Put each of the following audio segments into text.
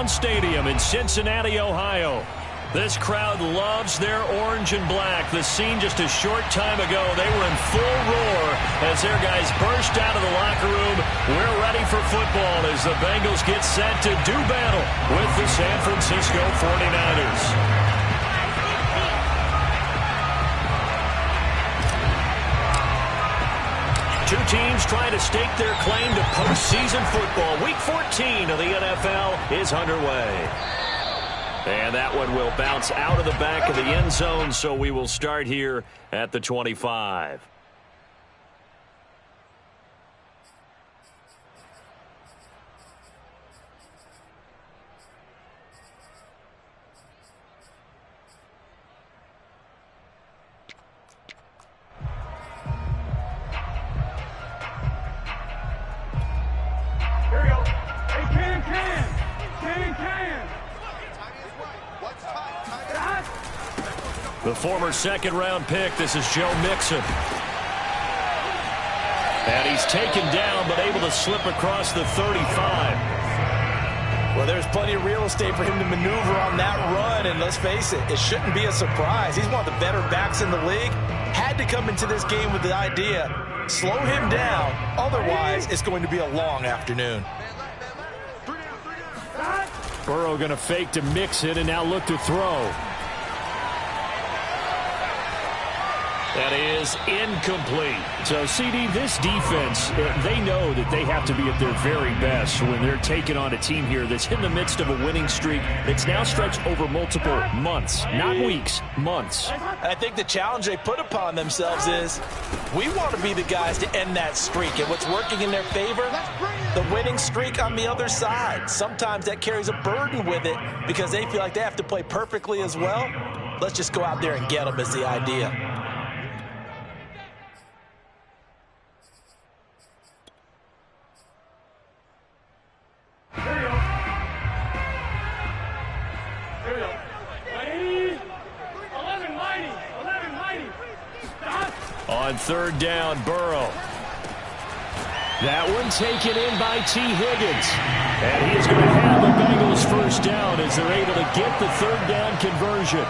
Stadium in Cincinnati, Ohio. This crowd loves their orange and black. The scene just a short time ago, they were in full roar as their guys burst out of the locker room. We're ready for football as the Bengals get set to do battle with the San Francisco 49ers. Two teams trying to stake their claim to postseason football. Week 14 of the NFL is underway. And that one will bounce out of the back of the end zone, so we will start here at the 25. The former second-round pick, this is Joe Mixon. And he's taken down, but able to slip across the 35. Well, there's plenty of real estate for him to maneuver on that run, and let's face it, it shouldn't be a surprise. He's one of the better backs in the league. Had to come into this game with the idea, slow him down, otherwise it's going to be a long afternoon. Burrow going to fake to Mixon and now look to throw. That is incomplete. So, CD, this defense, they know that they have to be at their very best when they're taking on a team here that's in the midst of a winning streak that's now stretched over multiple months, not weeks, months. I think the challenge they put upon themselves is we want to be the guys to end that streak. And what's working in their favor? The winning streak on the other side. Sometimes that carries a burden with it because they feel like they have to play perfectly as well. Let's just go out there and get them is the idea. On third down, Burrow. That one taken in by T. Higgins. And he is going to have the Bengals first down as they're able to get the third down conversion.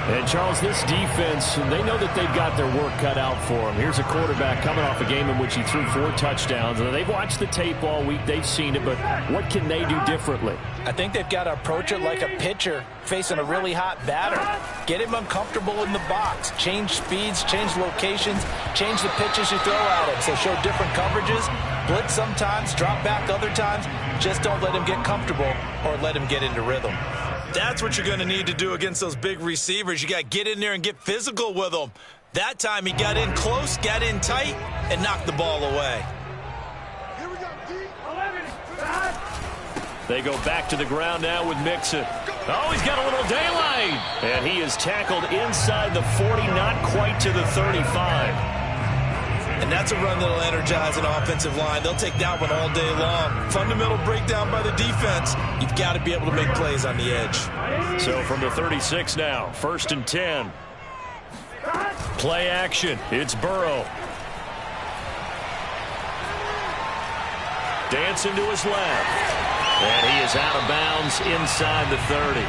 And, Charles, this defense, they know that they've got their work cut out for them. Here's a quarterback coming off a game in which he threw 4 touchdowns. And they've watched the tape all week. They've seen it. But what can they do differently? I think they've got to approach it like a pitcher facing a really hot batter. Get him uncomfortable in the box. Change speeds, change locations, change the pitches you throw at him. So show different coverages. Blitz sometimes, drop back other times. Just don't let him get comfortable or let him get into rhythm. That's what you're going to need to do against those big receivers. You got to get in there and get physical with them. That time he got in close, got in tight, and knocked the ball away. Here we go, They go back to the ground now with Mixon. Oh, he's got a little daylight. And he is tackled inside the 40, not quite to the 35. And that's a run that'll energize an offensive line. They'll take that one all day long. Fundamental breakdown by the defense. You've got to be able to make plays on the edge. So from the 36 now, 1st and 10. Play action. It's Burrow. Dancing to his left. And he is out of bounds inside the 30.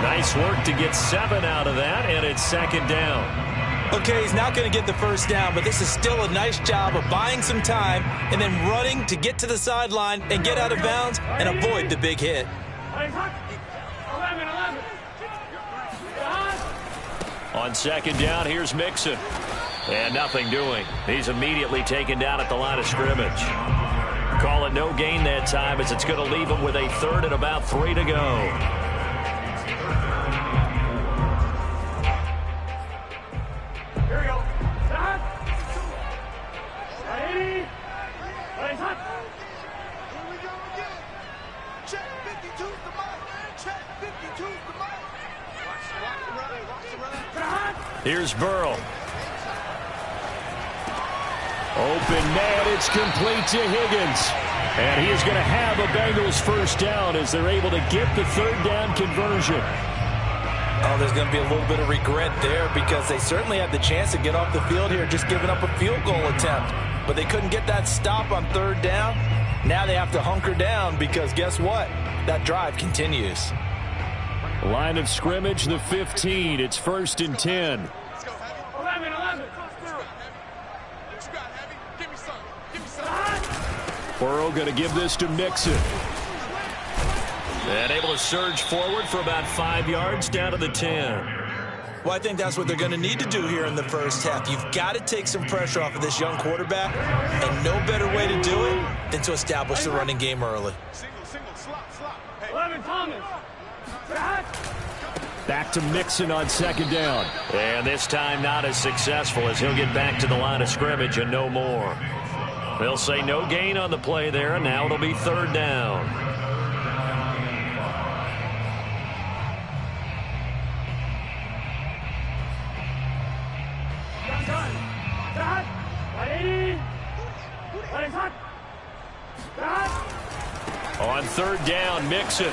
Nice work to get 7 out of that, and it's 2nd down. Okay, he's not going to get the first down, but this is still a nice job of buying some time and then running to get to the sideline and get out of bounds and avoid the big hit. On 2nd down, here's Mixon. And nothing doing. He's immediately taken down at the line of scrimmage. Call it no gain that time as it's going to leave him with a 3rd and about 3 to go. Here's Burrow. Open man, it's complete to Higgins. And he is going to have a Bengals first down as they're able to get the 3rd down conversion. Oh, there's going to be a little bit of regret there because they certainly had the chance to get off the field here just giving up a field goal attempt. But they couldn't get that stop on 3rd down. Now they have to hunker down because guess what? that drive continues. Line of scrimmage, the 15. It's 1st and 10. Let's go, Heavy. 11. What you got, Heavy? Give me some. Give me some. Burrow going to give this to Mixon. And able to surge forward for about 5 yards down to the 10. Well, I think that's what they're going to need to do here in the first half. You've got to take some pressure off of this young quarterback, and no better way to do it than to establish the running game early. Single, slot. Hey. 11, Thomas. Back to Mixon on 2nd down. And this time not as successful as he'll get back to the line of scrimmage and no more. They'll say no gain on the play there, and now it'll be 3rd down. On 3rd down, Mixon.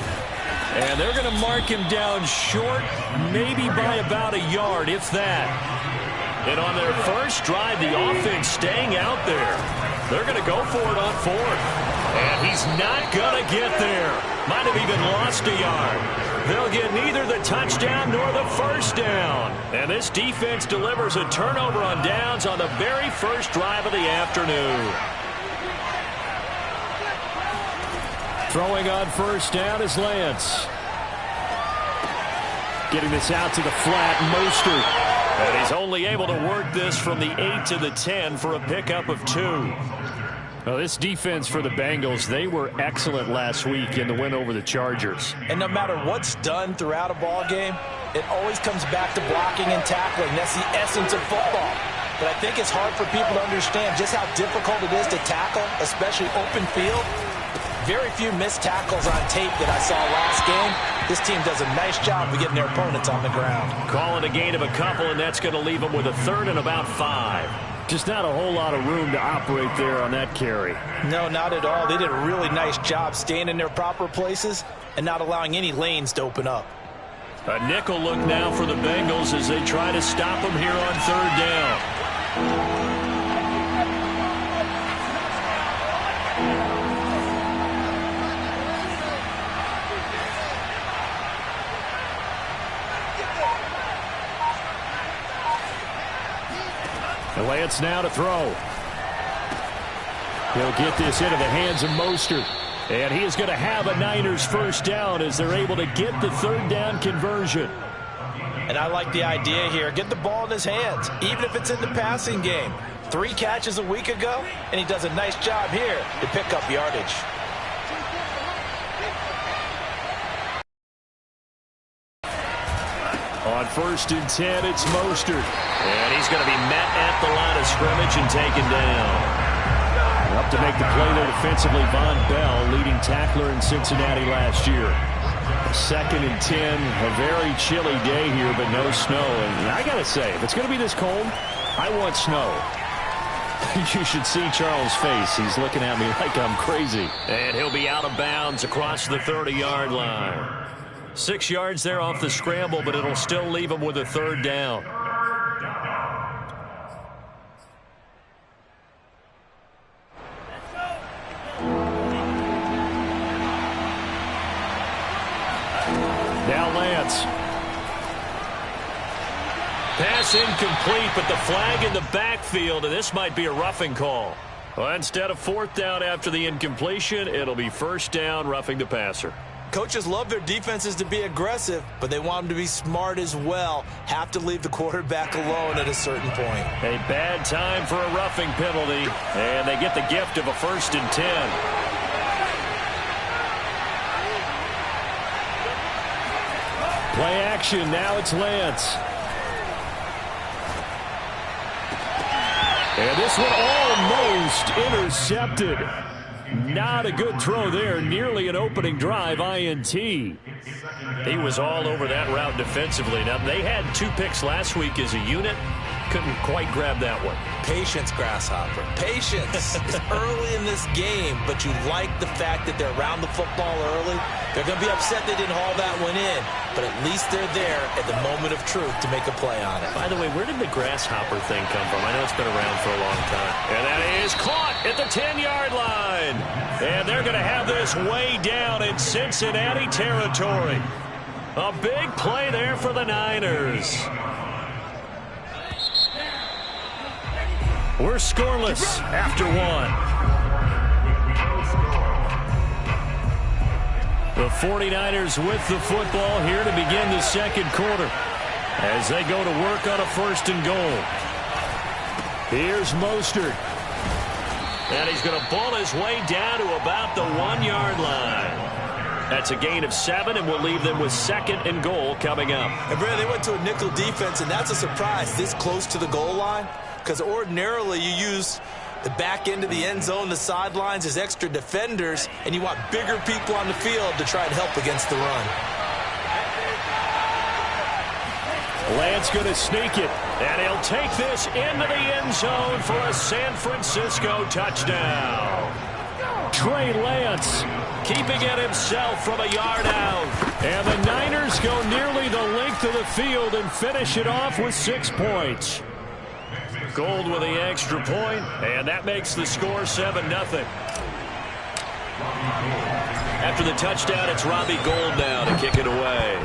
And they're going to mark him down short, maybe by about a yard, if that. And on their first drive, the offense staying out there. They're going to go for it on 4th. And he's not going to get there. Might have even lost a yard. They'll get neither the touchdown nor the 1st down. And this defense delivers a turnover on downs on the very first drive of the afternoon. Throwing on 1st down is Lance. Getting this out to the flat, Mostert. And he's only able to work this from the 8 to the 10 for a pickup of 2. Well, this defense for the Bengals, they were excellent last week in the win over the Chargers. And no matter what's done throughout a ball game, it always comes back to blocking and tackling. That's the essence of football. But I think it's hard for people to understand just how difficult it is to tackle, especially open field. Very few missed tackles on tape that I saw last game. This team does a nice job of getting their opponents on the ground. Call it a gain of a couple, and that's going to leave them with a 3rd and about 5. Just not a whole lot of room to operate there on that carry. No, not at all. They did a really nice job staying in their proper places and not allowing any lanes to open up. A nickel look now for the Bengals as they try to stop them here on 3rd down. Lance now to throw. He'll get this into the hands of Mostert. And he is going to have a Niners 1st down as they're able to get the 3rd down conversion. And I like the idea here. Get the ball in his hands, even if it's in the passing game. 3 catches a week ago, and he does a nice job here to pick up yardage. On 1st and 10, it's Mostert. And he's going to be met at the line of scrimmage and taken down. Up to make the play there defensively, Von Bell, leading tackler in Cincinnati last year. 2nd and 10, a very chilly day here, but no snow. And I got to say, if it's going to be this cold, I want snow. You should see Charles' face. He's looking at me like I'm crazy. And he'll be out of bounds across the 30-yard line. 6 yards there off the scramble, but it'll still leave him with a 3rd down. Now Lance. Pass incomplete, but the flag in the backfield, and this might be a roughing call. Well, instead of 4th down after the incompletion, it'll be 1st down, roughing the passer. Coaches love their defenses to be aggressive, but they want them to be smart as well. Have to leave the quarterback alone at a certain point. A bad time for a roughing penalty, and they get the gift of a 1st and 10. Play action, now it's Lance. And this one almost intercepted. Not a good throw there. Nearly an opening drive INT. He was all over that route defensively. Now, they had 2 picks last week as a unit. couldn't quite grab that one. Patience, Grasshopper. Patience. It's early in this game, but you like the fact that they're around the football early. They're going to be upset they didn't haul that one in, but at least they're there at the moment of truth to make a play on it. By the way, where did the Grasshopper thing come from? I know it's been around for a long time. And that is caught at the 10-yard line. And they're going to have this way down in Cincinnati territory. A big play there for the Niners. We're scoreless after one. The 49ers with the football here to begin the second quarter as they go to work on a 1st and goal. Here's Mostert. And he's going to ball his way down to about the 1-yard line. That's a gain of 7, and we'll leave them with 2nd and goal coming up. And, Brad, they went to a nickel defense, and that's a surprise this close to the goal line, because ordinarily you use the back end of the end zone, the sidelines as extra defenders, and you want bigger people on the field to try and help against the run. Lance going to sneak it, and he'll take this into the end zone for a San Francisco touchdown. Trey Lance keeping it himself from a yard out. And the Niners go nearly the length of the field and finish it off with 6 points. Gold with the extra point, and that makes the score 7-0. After the touchdown, it's Robbie Gould now to kick it away.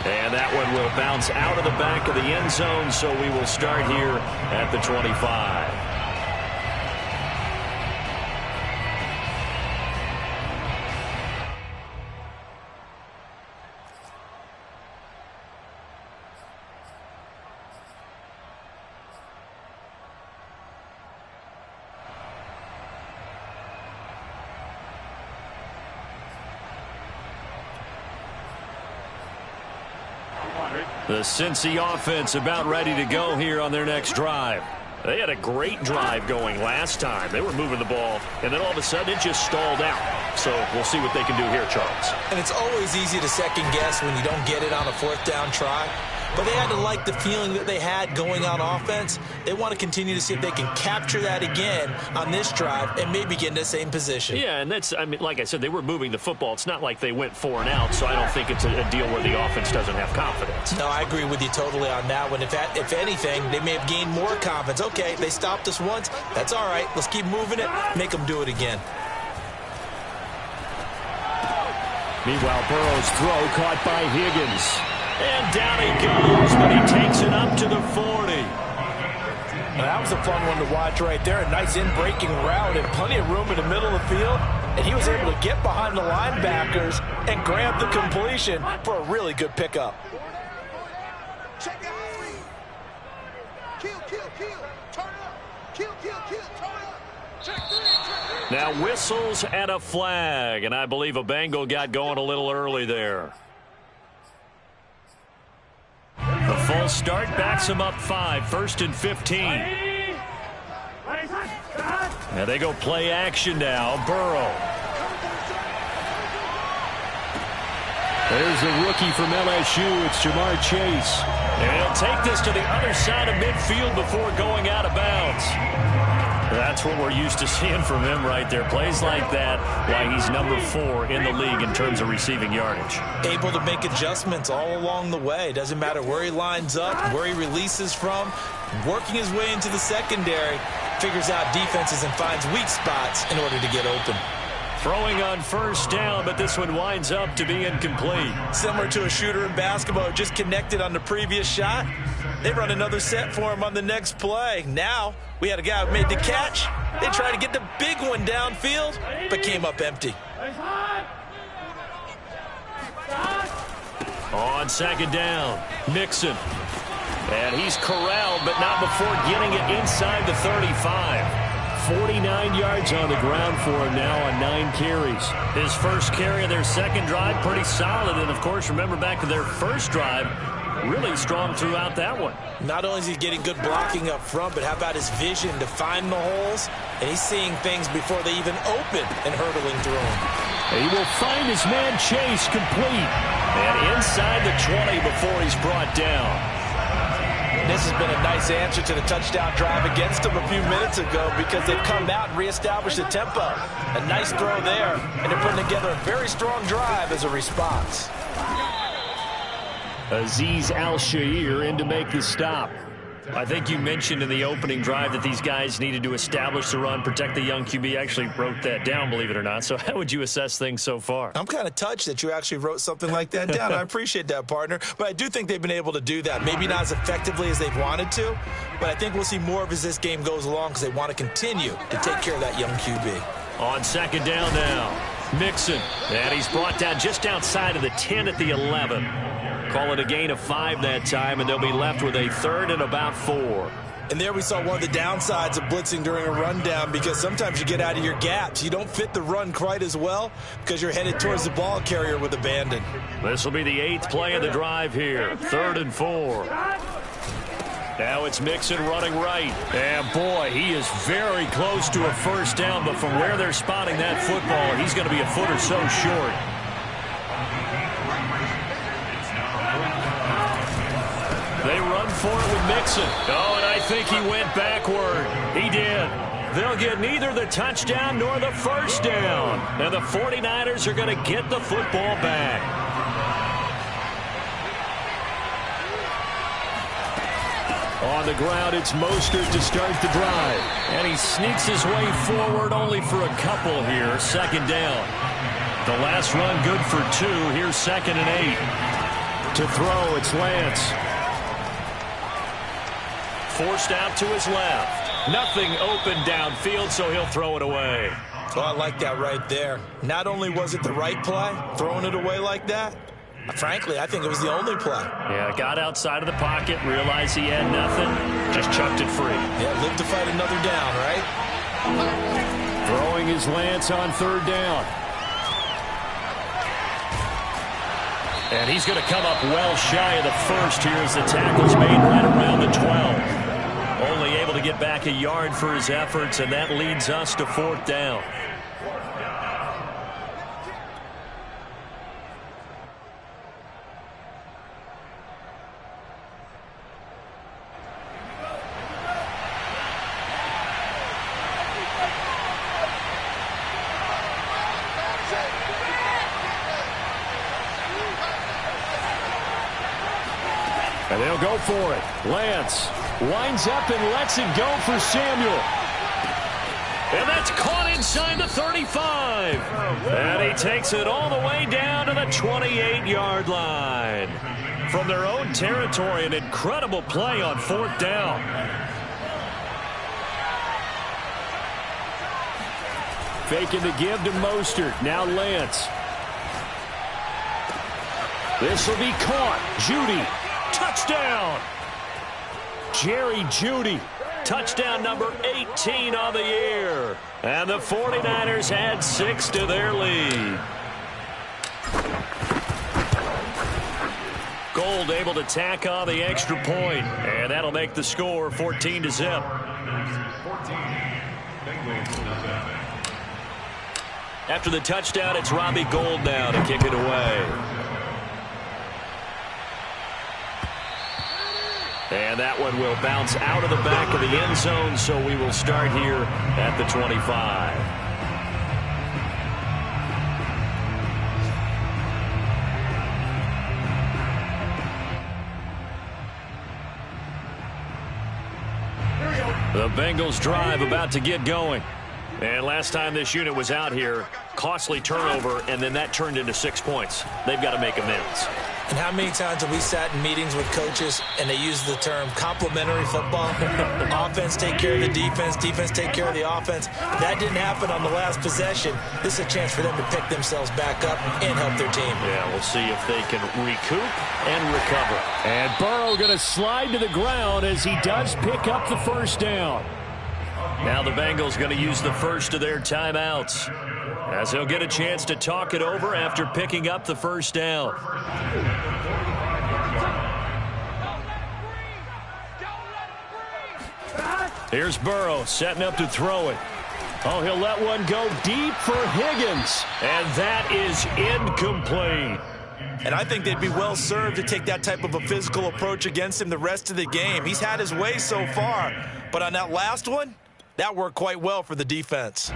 And that one will bounce out of the back of the end zone, so we will start here at the 25. The Cincy offense about ready to go here on their next drive. They had a great drive going last time. They were moving the ball, and then all of a sudden it just stalled out. So we'll see what they can do here, Charles. And it's always easy to second guess when you don't get it on a 4th down try. But they had to like the feeling that they had going on offense. They want to continue to see if they can capture that again on this drive and maybe get in the same position. Yeah, and that's, I mean, like I said, they were moving the football. It's not like they went 4 and out, so I don't think it's a deal where the offense doesn't have confidence. No, I agree with you totally on that one. If anything, they may have gained more confidence. Okay, they stopped us once. That's all right. Let's keep moving it. Make them do it again. Meanwhile, Burrow's throw caught by Higgins. And down he goes, but he takes it up to the 40. Now, that was a fun one to watch right there. A nice in-breaking route and plenty of room in the middle of the field. And he was able to get behind the linebackers and grab the completion for a really good pickup. Check it out. Kill, kill, kill. Turn up. Kill, kill, kill. Turn up. Check 3. Check 3. Now whistles and a flag, and I believe a Bengal got going a little early there. The false start backs him up 5, 1st and 15. And they go play action now. Burrow. There's the rookie from LSU. It's Jamar Chase. And he'll take this to the other side of midfield before going out of bounds. That's what we're used to seeing from him right there. Plays like that, why he's number 4 in the league in terms of receiving yardage. Able to make adjustments all along the way. Doesn't matter where he lines up, where he releases from. Working his way into the secondary, figures out defenses and finds weak spots in order to get open. Throwing on 1st down, but this one winds up to be incomplete. Similar to a shooter in basketball, just connected on the previous shot. They run another set for him on the next play. Now, we had a guy who made the catch. They tried to get the big one downfield, but came up empty. On 2nd down, Mixon. And he's corralled, but not before getting it inside the 35. 49 yards on the ground for him now on 9 carries. His first carry of their second drive, pretty solid. And, of course, remember back to their first drive, really strong throughout that one. Not only is he getting good blocking up front, but how about his vision to find the holes? And he's seeing things before they even open and hurdling through them. He will find his man Chase complete. And inside the 20 before he's brought down. This has been a nice answer to the touchdown drive against them a few minutes ago because they've come out and reestablished the tempo. A nice throw there, and they're putting together a very strong drive as a response. Azeez Al-Shaair in to make the stop. I think you mentioned in the opening drive that these guys needed to establish the run, protect the young QB. I actually wrote that down, believe it or not. So how would you assess things so far? I'm kind of touched that you actually wrote something like that down. I appreciate that, partner. But I do think they've been able to do that. Maybe not as effectively as they've wanted to, but I think we'll see more of as this game goes along because they want to continue to take care of that young QB. On second down now, Mixon. And he's brought down just outside of the 10 at the 11. Call it a gain of 5 that time, and they'll be left with a 3rd and about 4. And there we saw one of the downsides of blitzing during a rundown because sometimes you get out of your gaps. You don't fit the run quite as well because you're headed towards the ball carrier with abandon. This will be the 8th play of the drive here. 3rd and 4. Now it's Mixon running right. And, boy, he is very close to a first down, but from where they're spotting that football, he's going to be a foot or so short. They run for it with Mixon. Oh, and I think he went backward. He did. They'll get neither the touchdown nor the first down. And the 49ers are going to get the football back. On the ground, it's Mostert to start the drive. And he sneaks his way forward only for a couple here. Second down. The last run good for 2. Here's 2nd and 8. To throw, it's Lance. Forced out to his left. Nothing open downfield, so he'll throw it away. Oh, I like that right there. Not only was it the right play, throwing it away like that, frankly, I think it was the only play. Yeah, got outside of the pocket, realized he had nothing, just chucked it free. Yeah, live to fight another down, right? Throwing his Lance on 3rd down. And he's going to come up well shy of the first here as the tackle's made right around the 12. Only able to get back a yard for his efforts, and that leads us to 4th down. And they'll go for it. Lance winds up and lets it go for Samuel. And that's caught inside the 35. And he takes it all the way down to the 28-yard line. From their own territory, an incredible play on 4th down. Faking the give to Mostert. Now Lance. This will be caught. Judy. Touchdown. Jerry Jeudy. Touchdown number 18 on the year. And the 49ers add 6 to their lead. Gold able to tack on the extra point. And that'll make the score 14-0. After the touchdown, it's Robbie Gould now to kick it away. And that one will bounce out of the back of the end zone, so we will start here at the 25. The Bengals drive about to get going. And last time this unit was out here, costly turnover, and then that turned into 6 points. They've got to make amends. And how many times have we sat in meetings with coaches and they use the term complementary football? Offense take care of the defense, defense take care of the offense. That didn't happen on the last possession. This is a chance for them to pick themselves back up and help their team. Yeah, we'll see if they can recoup and recover. And Burrow going to slide to the ground as he does pick up the first down. Now the Bengals going to use the first of their timeouts, as they'll get a chance to talk it over after picking up the first down. Here's Burrow setting up to throw it. Oh, he'll let one go deep for Higgins. And that is incomplete. And I think they'd be well served to take that type of a physical approach against him the rest of the game. He's had his way so far, but on that last one, that worked quite well for the defense.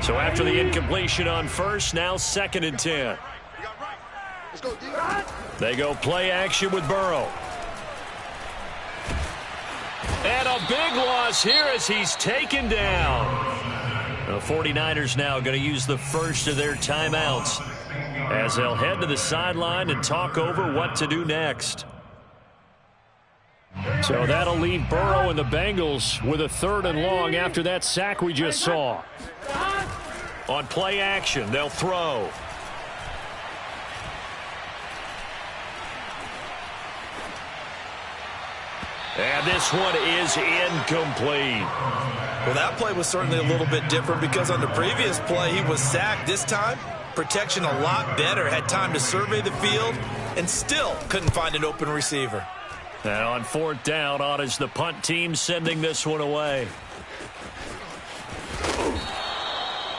So after the incompletion on first, now 2nd and 10. They go play action with Burrow. And a big loss here as he's taken down. The 49ers now going to use the first of their timeouts as they'll head to the sideline and talk over what to do next. So that'll leave Burrow and the Bengals with a 3rd and long after that sack we just saw. On play action, they'll throw. And this one is incomplete. Well, that play was certainly a little bit different because on the previous play, he was sacked. This time, protection a lot better. Had time to survey the field and still couldn't find an open receiver. And on 4th down, on is the punt team sending this one away.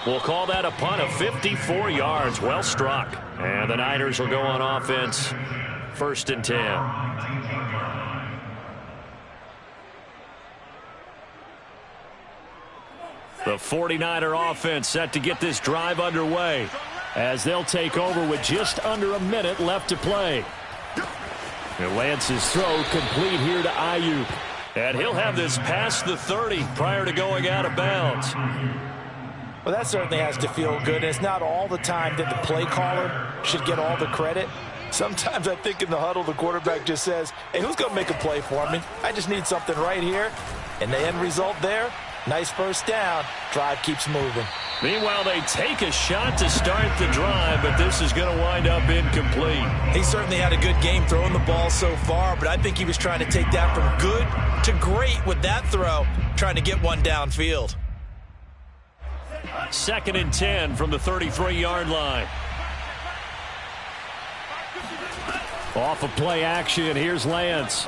We'll call that a punt of 54 yards. Well struck. And the Niners will go on offense. 1st and 10. The 49er offense set to get this drive underway as they'll take over with just under a minute left to play. And Lance's throw complete here to Ayuk. And he'll have this past the 30 prior to going out of bounds. Well, that certainly has to feel good. And it's not all the time that the play caller should get all the credit. Sometimes I think in the huddle, the quarterback just says, hey, who's going to make a play for me? I just need something right here. And the end result there, nice first down. Drive keeps moving. Meanwhile, they take a shot to start the drive, but this is going to wind up incomplete. He certainly had a good game throwing the ball so far, but I think he was trying to take that from good to great with that throw, trying to get one downfield. 2nd and 10 from the 33-yard line. Off of play action, here's Lance.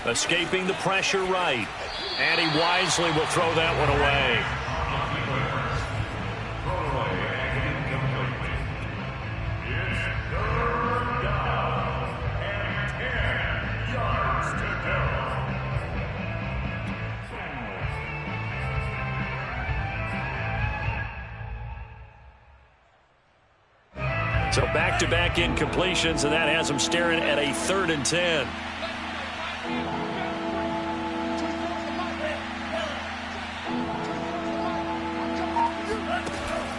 Escaping the pressure right. And he wisely will throw that one away. So back-to-back incompletions, and that has him staring at a 3rd and 10.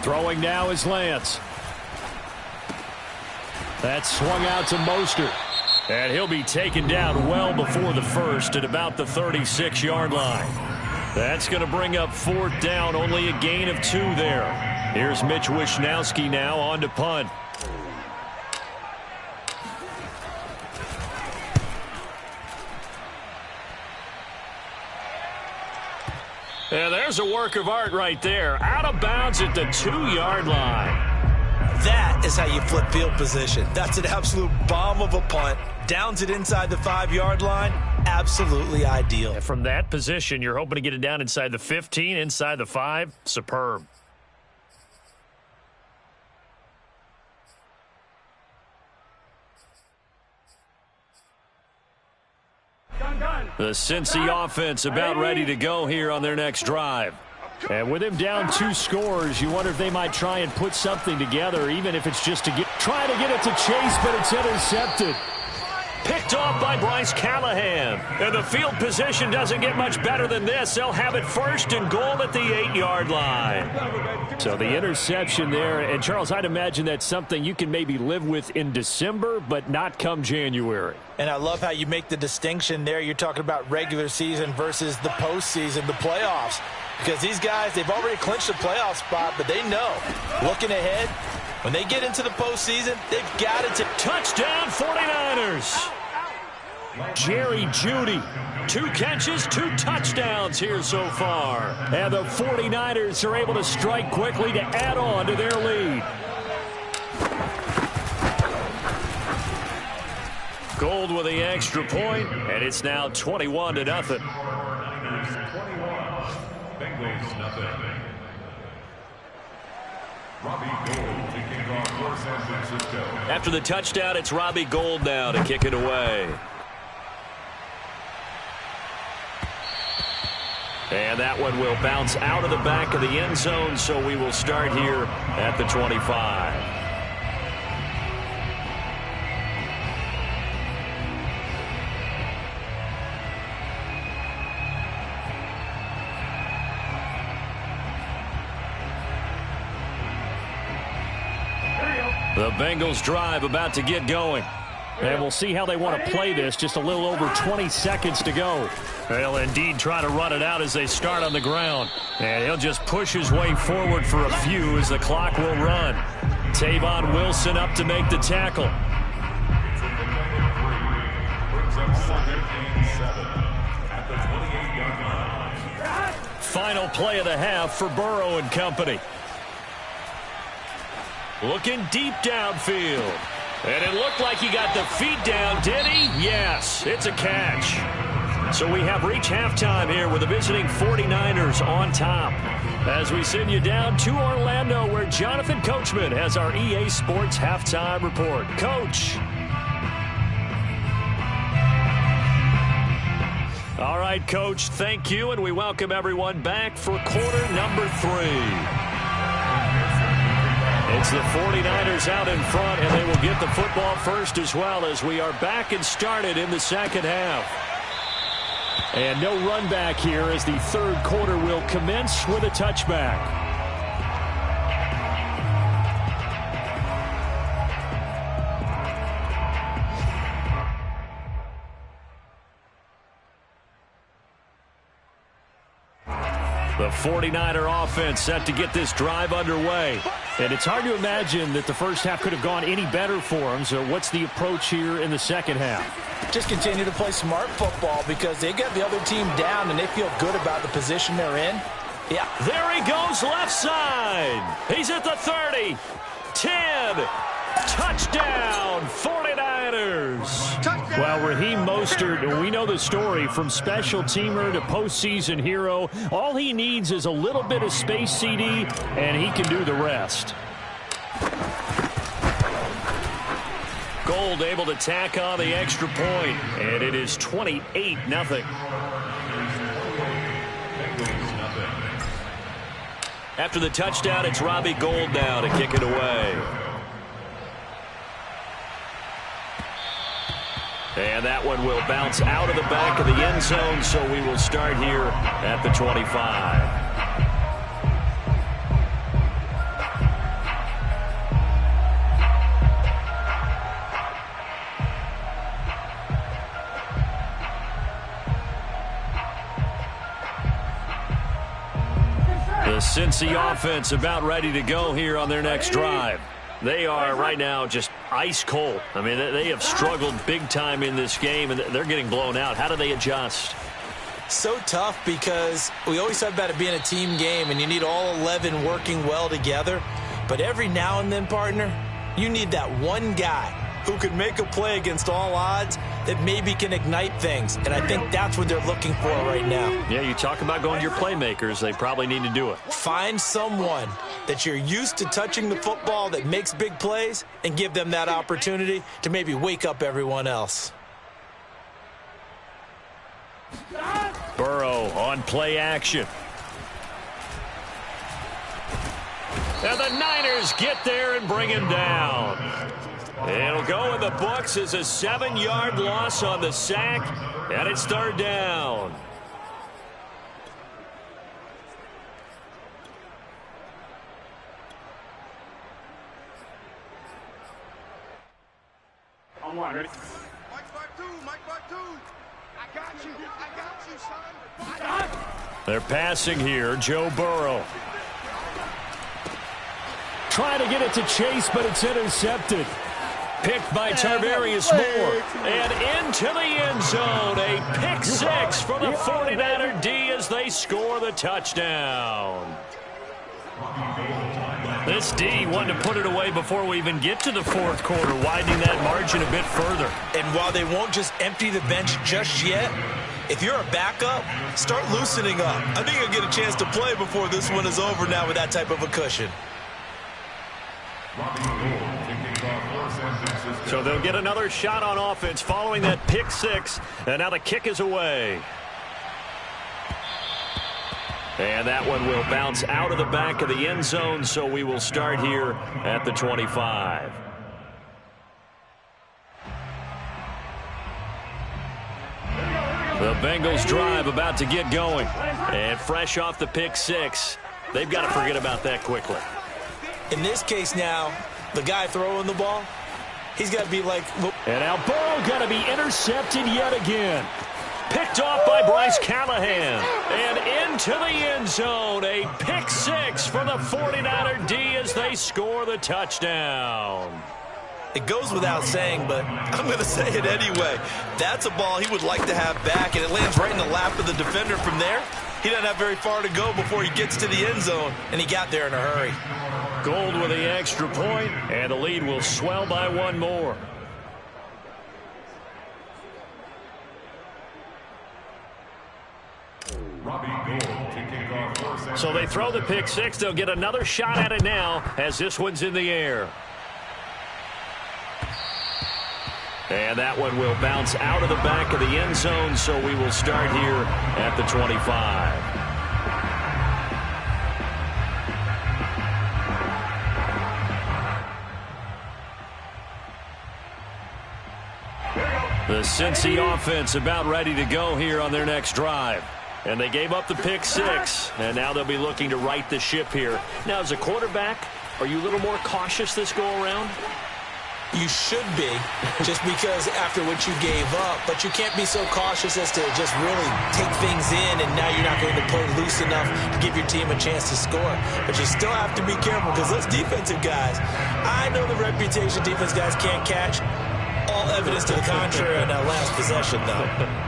Throwing now is Lance. That's swung out to Mostert. And he'll be taken down well before the first at about the 36-yard line. That's going to bring up 4th down, only a gain of 2 there. Here's Mitch Wishnowski now on to punt. And there's a work of art right there. Out of bounds at the 2-yard line. That is how you flip field position. That's an absolute bomb of a punt. Downs it inside the 5-yard line. Absolutely ideal. And from that position, you're hoping to get it down inside the 15, inside the 5. Superb. The Cincy offense about ready to go here on their next drive. And with him down 2 scores, you wonder if they might try and put something together, even if it's just to try to get it to Chase, but it's intercepted. Picked off by Bryce Callahan. And the field position doesn't get much better than this. They'll have it 1st and goal at the 8-yard line. So the interception there. And, Charles, I'd imagine that's something you can maybe live with in December, but not come January. And I love how you make the distinction there. You're talking about regular season versus the postseason, the playoffs. Because these guys, they've already clinched the playoff spot, but they know, looking ahead, when they get into the postseason, they've got it to... Touchdown, 49ers! Jerry Jeudy, 2 catches, 2 touchdowns here so far. And the 49ers are able to strike quickly to add on to their lead. Gold with the extra point, and it's now 21-0. Bengals nothing. Robbie Gould kicking off for San Francisco. After the touchdown, it's Robbie Gould now to kick it away. And that one will bounce out of the back of the end zone, so we will start here at the 25. The Bengals drive about to get going. And we'll see how they want to play this. Just a little over 20 seconds to go. They'll indeed try to run it out as they start on the ground. And he'll just push his way forward for a few as the clock will run. Tavon Wilson up to make the tackle. Final play of the half for Burrow and company. Looking deep downfield. And it looked like he got the feet down, did he? Yes, it's a catch. So we have reached halftime here with the visiting 49ers on top. As we send you down to Orlando, where Jonathan Coachman has our EA Sports halftime report. Coach. All right, Coach, thank you, and we welcome everyone back for quarter number 3. It's the 49ers out in front, and they will get the football first as well as we are back and started in the second half. And no run back here as the third quarter will commence with a touchback. The 49er offense set to get this drive underway. And it's hard to imagine that the first half could have gone any better for them. So what's the approach here in the second half? Just continue to play smart football because they got the other team down and they feel good about the position they're in. Yeah. There he goes left side. He's at the 30. 10. Touchdown, 49ers. Touchdown. Well, Raheem Mostert, we know the story from special teamer to postseason hero. All he needs is a little bit of space, CD, and he can do the rest. Gould able to tack on the extra point, and it is 28-0. After the touchdown, it's Robbie Gould now to kick it away. And that one will bounce out of the back of the end zone, so we will start here at the 25. The Cincy offense about ready to go here on their next drive. They are right now just ice cold. I mean, they have struggled big time in this game, and they're getting blown out. How do they adjust? So tough because we always talk about it being a team game, and you need all 11 working well together. But every now and then, partner, you need that one guy who can make a play against all odds that maybe can ignite things. And I think that's what they're looking for right now. Yeah, you talk about going to your playmakers. They probably need to do it. Find someone that you're used to touching the football that makes big plays and give them that opportunity to maybe wake up everyone else. Burrow on play action. And the Niners get there and bring him down. It'll go in the books as a 7-yard loss on the sack, and it's third down. On one, ready? Mike back two, Mike back two. I got you, son. They're passing here, Joe Burrow. Trying to get it to Chase, but it's intercepted. Picked by Tarvarius Moore. And into the end zone. A pick six for the 49er D as they score the touchdown. This D wanted to put it away before we even get to the fourth quarter, widening that margin a bit further. And while they won't just empty the bench just yet, If you're a backup, start loosening up. I think you'll get a chance to play before this one is over now with that type of a cushion. So they'll get another shot on offense following that pick six, and now the kick is away. And that one will bounce out of the back of the end zone, so we will start here at the 25. The Bengals drive about to get going. And fresh off the pick six, they've got to forget about that quickly. In this case now, the guy throwing the ball, he's got to be like... And now Burrow got to be intercepted yet again. Picked off by Bryce Callahan. And into the end zone. A pick six for the 49er D as they score the touchdown. It goes without saying, but I'm going to say it anyway. That's a ball he would like to have back, and it lands right in the lap of the defender from there. He doesn't have very far to go before he gets to the end zone, and he got there in a hurry. Gold with the extra point, and the lead will swell by one more. So they throw the pick six. They'll get another shot at it now as this one's in the air. And that one will bounce out of the back of the end zone, so we will start here at the 25. The Cincy offense about ready to go here on their next drive. And they gave up the pick six, and now they'll be looking to right the ship here. Now, as a quarterback, are you a little more cautious this go-around? You should be, just because after what you gave up, but you can't be so cautious as to just really take things in, and now you're not going to play loose enough to give your team a chance to score. But you still have to be careful, because those defensive guys, I know the reputation defense guys can't catch. All evidence to the contrary on that last possession, though.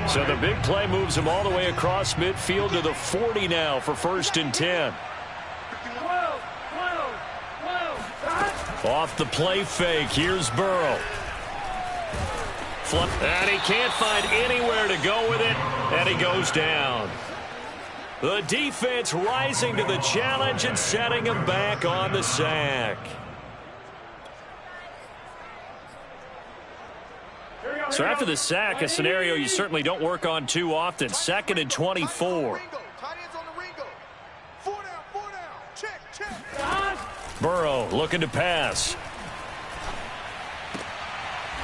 So the big play moves him all the way across midfield to the 40 now for 1st and 10. Off the play fake, here's Burrow. And he can't find anywhere to go with it, and he goes down. The defense rising to the challenge and setting him back on the sack. So after the sack, a scenario you certainly don't work on too often. 2nd and 24. Burrow looking to pass.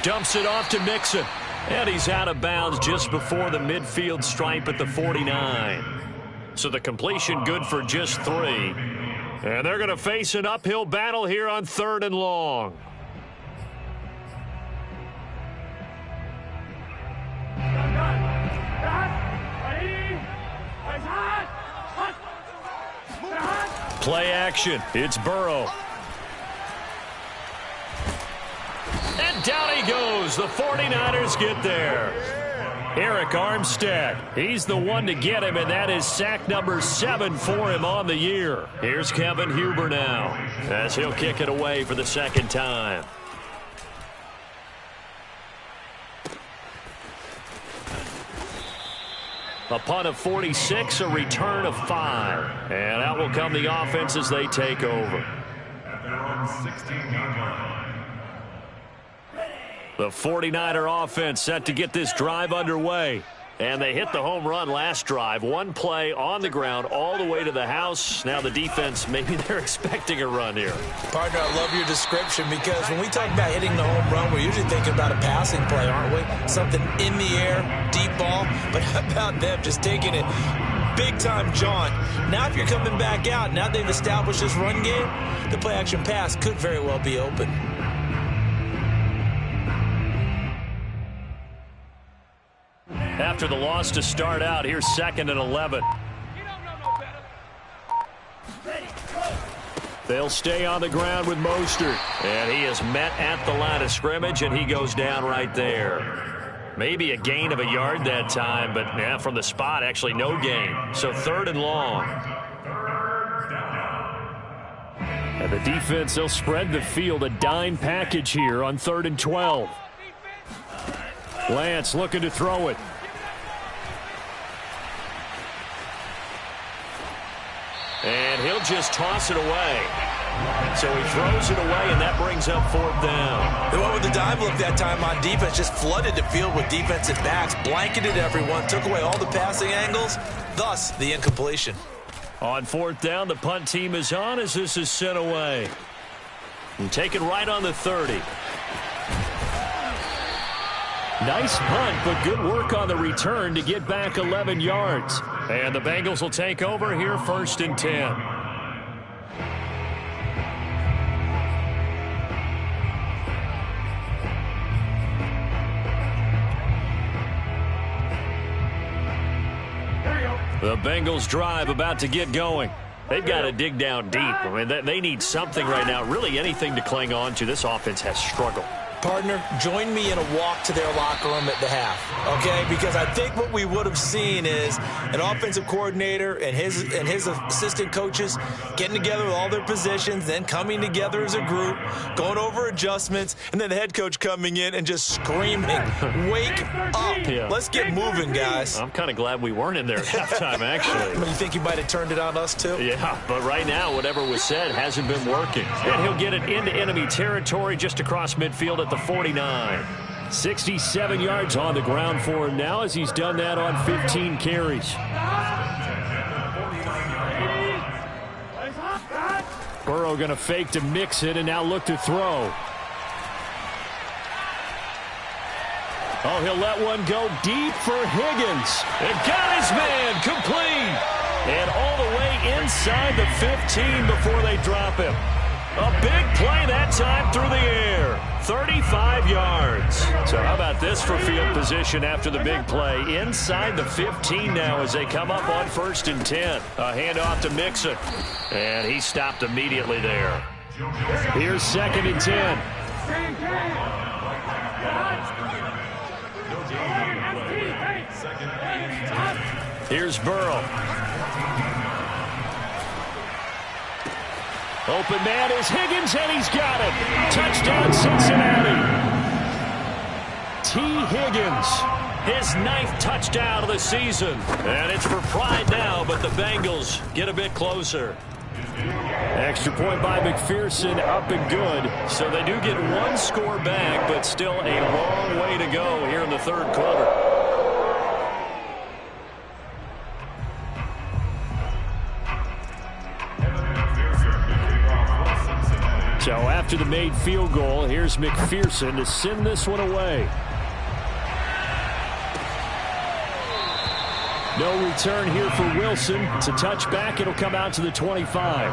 Dumps it off to Mixon. And he's out of bounds just before the midfield stripe at the 49. So the completion good for just 3. And they're going to face an uphill battle here on 3rd and long. Play action. It's Burrow. And down he goes. The 49ers get there. Eric Armstead. He's the one to get him, and that is sack number 7 for him on the year. Here's Kevin Huber now as he'll kick it away for the 2nd time. A punt of 46, a return of 5. And out will come the offense as they take over. At their own 16-yard line. The 49er offense set to get this drive underway. And they hit the home run last drive. One play on the ground all the way to the house. Now the defense, maybe they're expecting a run here. Partner, I love your description, because when we talk about hitting the home run, we're usually thinking about a passing play, aren't we? Something in the air, deep ball. But how about them just taking it big-time jaunt? Now if you're coming back out, now they've established this run game, the play-action pass could very well be open. After the loss to start out, here's 2nd and 11. They'll stay on the ground with Mostert. And he is met at the line of scrimmage, and he goes down right there. Maybe a gain of a yard that time, but yeah, from the spot, actually no gain. So 3rd and long. And the defense, they'll spread the field, a dime package here on 3rd and 12. Lance looking to throw it. And he'll just toss it away. So he throws it away, and that brings up 4th down. They went with the dive look that time on defense, just flooded the field with defensive backs, blanketed everyone, took away all the passing angles, thus the incompletion. On 4th down, the punt team is on as this is sent away. And take it right on the 30. Nice punt, but good work on the return to get back 11 yards. And the Bengals will take over here 1st and 10. The Bengals drive about to get going. They've got to dig down deep. I mean, they need something right now, really anything to cling on to. This offense has struggled. Partner, join me in a walk to their locker room at the half, okay? Because I think what we would have seen is an offensive coordinator and his assistant coaches getting together with all their positions, then coming together as a group, going over adjustments, and then the head coach coming in and just screaming, "Wake up! Yeah. Let's get moving, guys." I'm kind of glad we weren't in there at halftime, actually. You think you might have turned it on us, too? Yeah, but right now, whatever was said hasn't been working. And he'll get it into enemy territory just across midfield at the 49. 67 yards on the ground for him now as he's done that on 15 carries. Burrow going to fake to mix it and now look to throw. Oh, he'll let one go deep for Higgins. And got his man complete. And all the way inside the 15 before they drop him. A big play that time through the air. 35 yards. So how about this for field position after the big play? Inside the 15 now as they come up on 1st and 10. A handoff to Mixon. And he stopped immediately there. Here's 2nd and 10. Here's Burrow. Open man is Higgins, and he's got it. Touchdown, Cincinnati. T. Higgins, his 9th touchdown of the season. And it's for pride now, but the Bengals get a bit closer. Extra point by McPherson, up and good. So they do get one score back, but still a long way to go here in the 3rd quarter. So after the made field goal, here's McPherson to send this one away. No return here for Wilson. It's a touchback. It'll come out to the 25.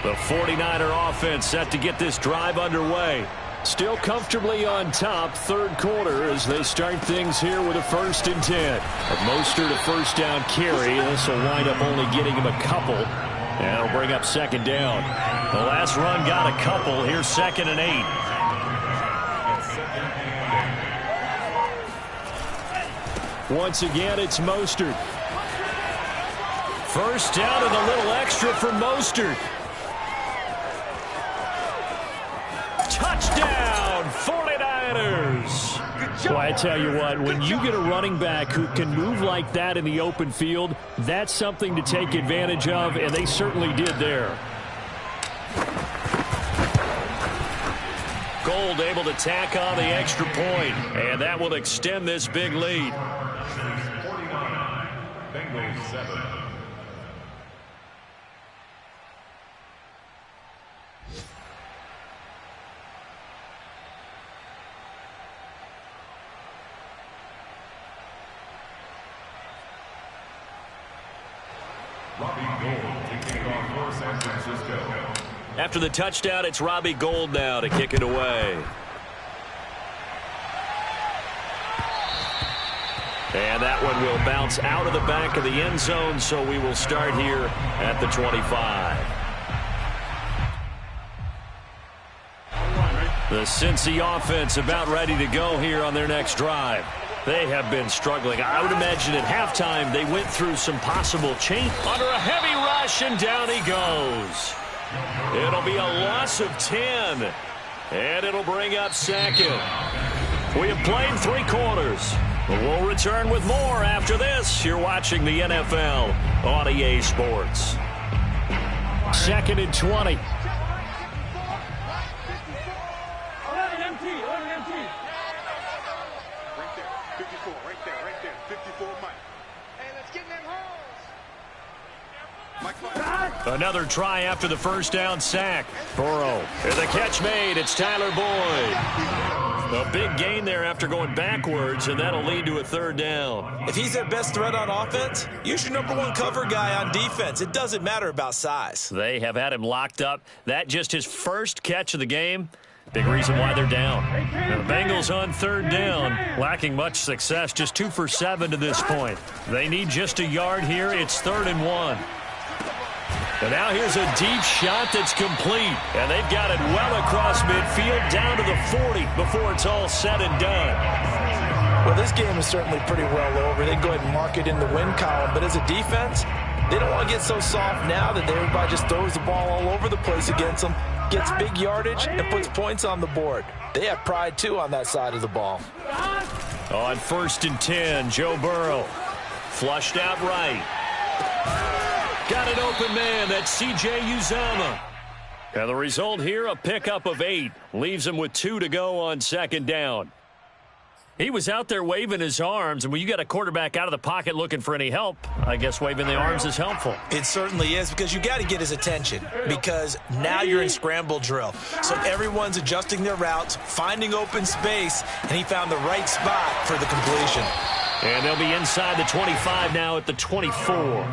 The 49er offense set to get this drive underway. Still comfortably on top, 3rd quarter as they start things here with a 1st and 10. Mostert a 1st down carry. This will wind up only getting him a couple. And it'll bring up 2nd down. The last run got a couple. Here's 2nd and 8. Once again, it's Mostert. 1st down and a little extra for Mostert. Touchdown, 49ers. Well, I tell you what, when you get a running back who can move like that in the open field, that's something to take advantage of, and they certainly did there. Gold able to tack on the extra point, and that will extend this big lead. 49, Bengals 7. After the touchdown, it's Robbie Gould now to kick it away. And that one will bounce out of the back of the end zone, so we will start here at the 25. The Cincy offense about ready to go here on their next drive. They have been struggling. I would imagine at halftime they went through some possible change. Under a heavy rush, and down he goes. It'll be a loss of 10, and it'll bring up second. We have played 3 quarters. We'll return with more after this. You're watching the NFL on EA Sports. 2nd and 20. Another try after the first down sack. Burrow. And the catch made. It's Tyler Boyd. A big gain there after going backwards, and that'll lead to a 3rd down. If he's their best threat on offense, use your #1 cover guy on defense. It doesn't matter about size. They have had him locked up. That just his first catch of the game. Big reason why they're down. Now the Bengals on 3rd down, lacking much success, just 2 for 7 to this point. They need just a yard here. It's 3rd and 1. And now here's a deep shot that's complete. And they've got it well across midfield down to the 40 before it's all said and done. Well, this game is certainly pretty well over. They can go ahead and mark it in the win column. But as a defense, they don't want to get so soft now that everybody just throws the ball all over the place against them, gets big yardage, and puts points on the board. They have pride, too, on that side of the ball. On 1st and 10, Joe Burrow. Flushed out right. Got an open man. That's C.J. Uzomah. And the result here, a pickup of 8. Leaves him with 2 to go on 2nd down. He was out there waving his arms, and when you got a quarterback out of the pocket looking for any help, I guess waving the arms is helpful. It certainly is, because you got to get his attention, because now you're in scramble drill. So everyone's adjusting their routes, finding open space, and he found the right spot for the completion. And they'll be inside the 25 now at the 24.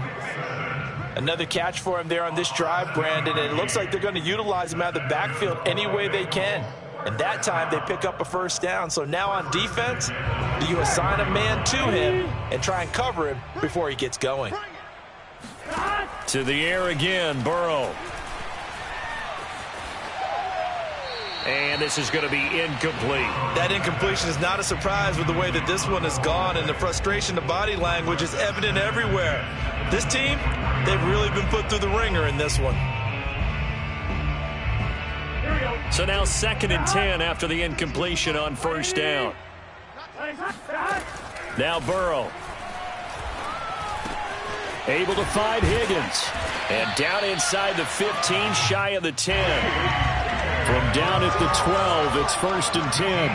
Another catch for him there on this drive, Brandon, and it looks like they're going to utilize him out of the backfield any way they can. And that time they pick up a 1st down. So now on defense, do you assign a man to him and try and cover him before he gets going? To the air again, Burrow. And this is going to be incomplete. That incompletion is not a surprise with the way that this one has gone, and the frustration, the body language is evident everywhere. This team, they've really been put through the ringer in this one. So now 2nd and 10 after the incompletion on 1st down. Now Burrow. Able to find Higgins. And down inside the 15, shy of the 10. From down at the 12, it's 1st and 10.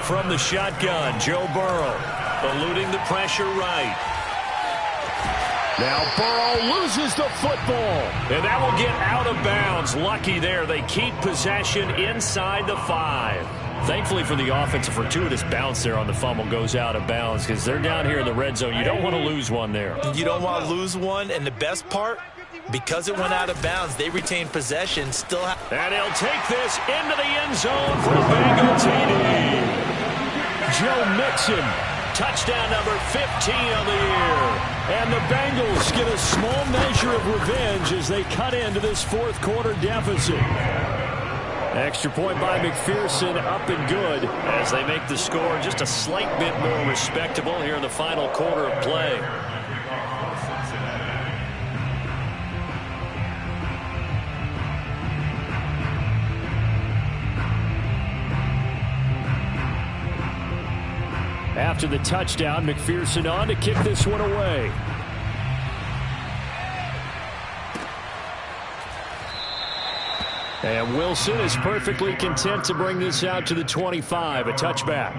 From the shotgun, Joe Burrow. Eluding the pressure right. Now Burrow loses the football. And that will get out of bounds. Lucky there. They keep possession inside the 5. Thankfully for the offense, a fortuitous bounce there on the fumble goes out of bounds because they're down here in the red zone. You don't want to lose one there. You don't want to lose one, and the best part, because it went out of bounds, they retain possession. And he'll take this into the end zone for a Bengal TD. Joe Mixon, touchdown number 15 of the year. And the Bengals get a small measure of revenge as they cut into this 4th quarter deficit. Extra point by McPherson, up and good as they make the score just a slight bit more respectable here in the final quarter of play. After the touchdown, McPherson on to kick this one away. And Wilson is perfectly content to bring this out to the 25, a touchback.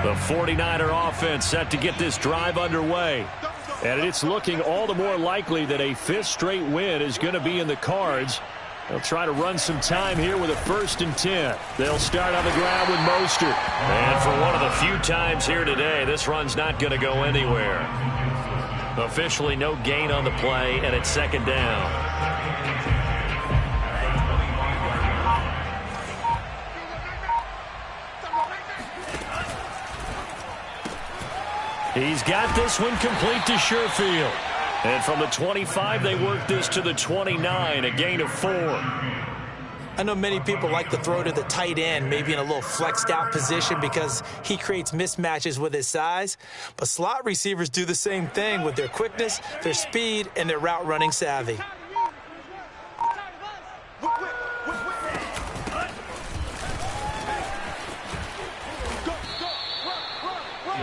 The 49er offense set to get this drive underway. And it's looking all the more likely that a 5th straight win is going to be in the cards. They'll try to run some time here with a 1st and 10. They'll start on the ground with Mostert. And for one of the few times here today, this run's not going to go anywhere. Officially no gain on the play, and it's 2nd down. He's got this one complete to Sherfield. And from the 25, they work this to the 29, a gain of 4. I know many people like to throw to the tight end, maybe in a little flexed out position because he creates mismatches with his size. But slot receivers do the same thing with their quickness, their speed, and their route running savvy.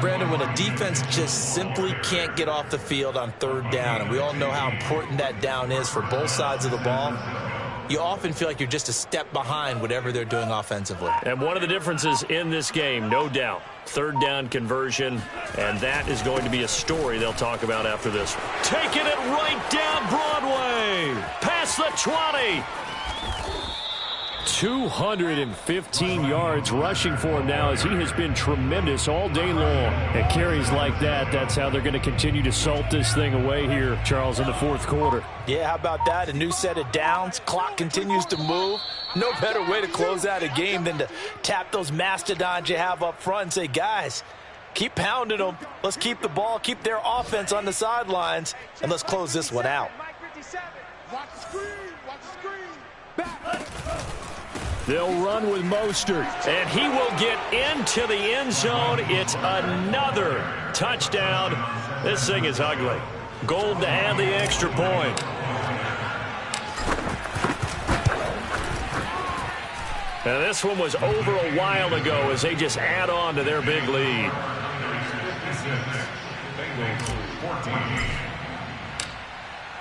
Brandon, when a defense just simply can't get off the field on third down, and we all know how important that down is for both sides of the ball, you often feel like you're just a step behind whatever they're doing offensively. And one of the differences in this game, no doubt, third down conversion, and that is going to be a story they'll talk about after this one. Taking it right down Broadway, past the 20. 215 yards rushing for him now as he has been tremendous all day long. At carries like that, that's how they're going to continue to salt this thing away here, Charles, in the fourth quarter. Yeah, how about that? A new set of downs. Clock continues to move. No better way to close out a game than to tap those mastodons you have up front and say, guys, keep pounding them. Let's keep the ball, keep their offense on the sidelines, and let's close this one out. Watch the screen. Watch the screen. Back. They'll run with Mostert, and he will get into the end zone. It's another touchdown. This thing is ugly. Gold to add the extra point. Now this one was over a while ago as they just add on to their big lead.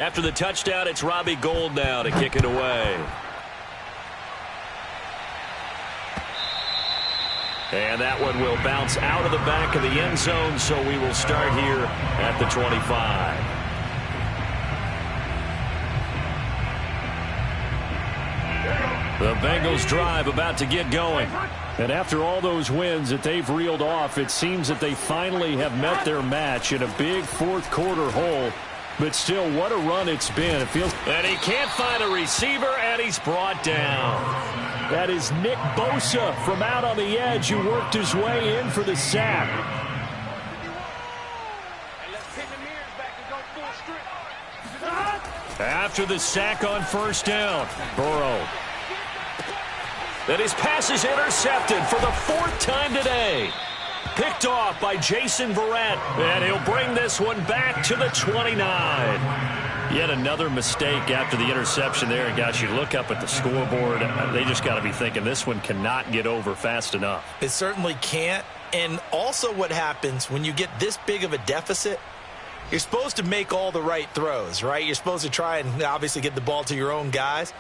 After the touchdown, it's Robbie Gould now to kick it away. And that one will bounce out of the back of the end zone, so we will start here at the 25. The Bengals drive about to get going. And after all those wins that they've reeled off, it seems that they finally have met their match in a big fourth quarter hole. But still, what a run it's been. It feels. And he can't find a receiver, and he's brought down. That is Nick Bosa from out on the edge who worked his way in for the sack. After the sack on first down, Burrow. Then his pass is intercepted for the fourth time today. Picked off by Jason Verrett, and he'll bring this one back to the 29. Yet another mistake after the interception there. And, gosh, you look up at the scoreboard, they just got to be thinking this one cannot get over fast enough. It certainly can't. And also what happens when you get this big of a deficit, you're supposed to make all the right throws, right? You're supposed to try and obviously get the ball to your own guys.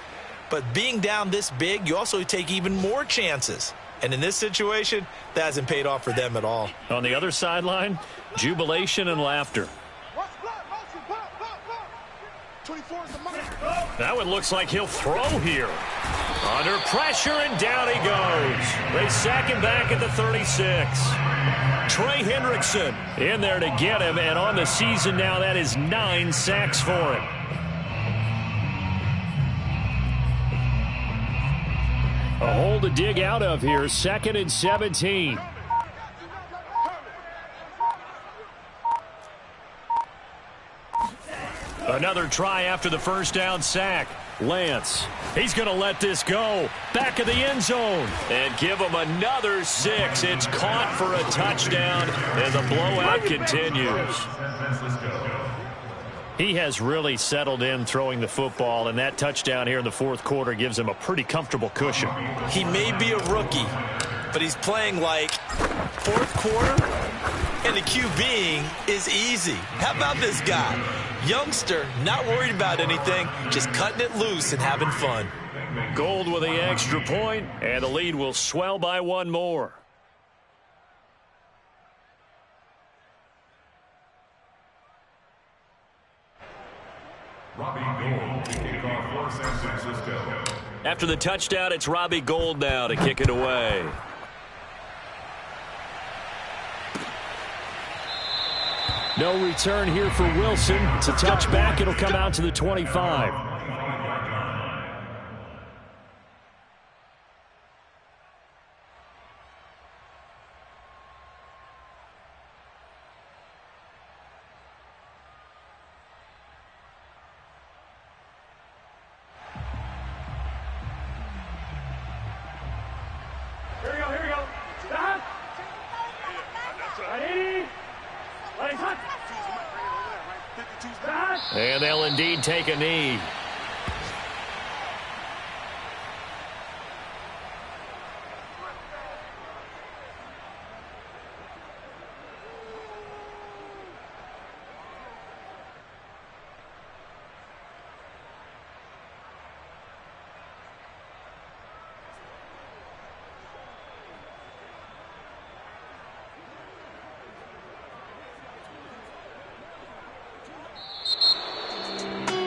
But being down this big, you also take even more chances. And in this situation, that hasn't paid off for them at all. On the other sideline, jubilation and laughter. That one looks like he'll throw here. Under pressure, and down he goes. They sack him back at the 36. Trey Hendrickson in there to get him, and on the season now, that is 9 sacks for him. A hole to dig out of here, 2nd and 17. Another try after the first down sack. Lance, he's going to let this go. Back of the end zone. And give him another 6. It's caught for a touchdown, and the blowout continues. He has really settled in throwing the football, and that touchdown here in the fourth quarter gives him a pretty comfortable cushion. He may be a rookie, but he's playing like fourth quarter, and the QBing is easy. How about this guy? Youngster, not worried about anything, just cutting it loose and having fun. Gold with the extra point, and the lead will swell by one more. Robbie Gould to kick off for San Francisco. After the touchdown, it's Robbie Gould now to kick it away. No return here for Wilson. It's a touchback. It'll come out to the 25. And they'll indeed take a knee.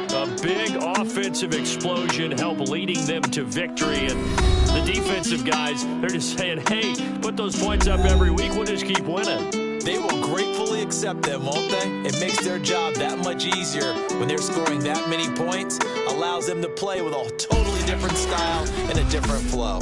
A big offensive explosion helped leading them to victory. And the defensive guys, they're just saying, hey, put those points up every week. We'll just keep winning. They will gratefully accept them, won't they? It makes their job that much easier when they're scoring that many points. Allows them to play with a totally different style and a different flow.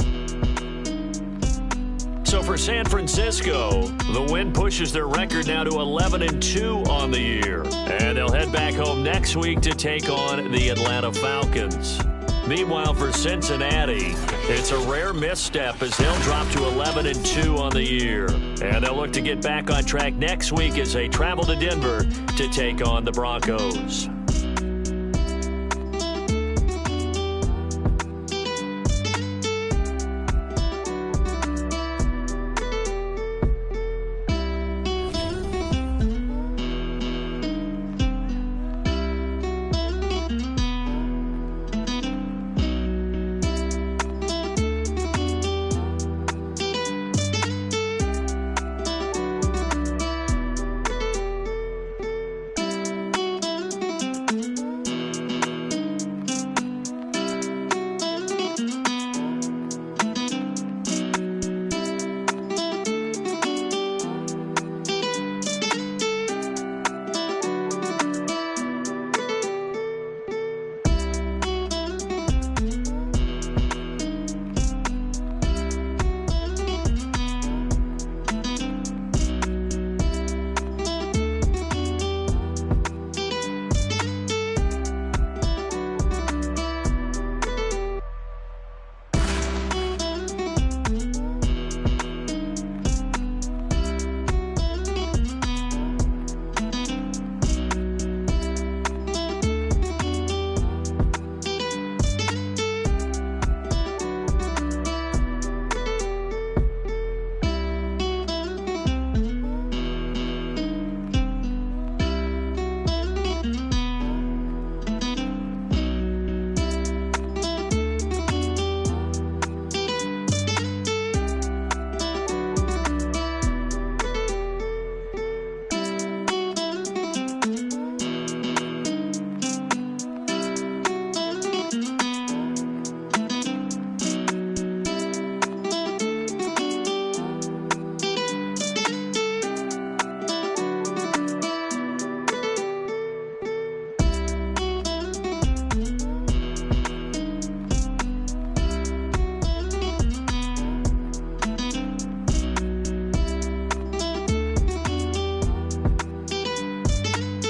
So for San Francisco, the win pushes their record now to 11-2 on the year. And they'll head back home next week to take on the Atlanta Falcons. Meanwhile, for Cincinnati, it's a rare misstep as they'll drop to 11-2 on the year. And they'll look to get back on track next week as they travel to Denver to take on the Broncos.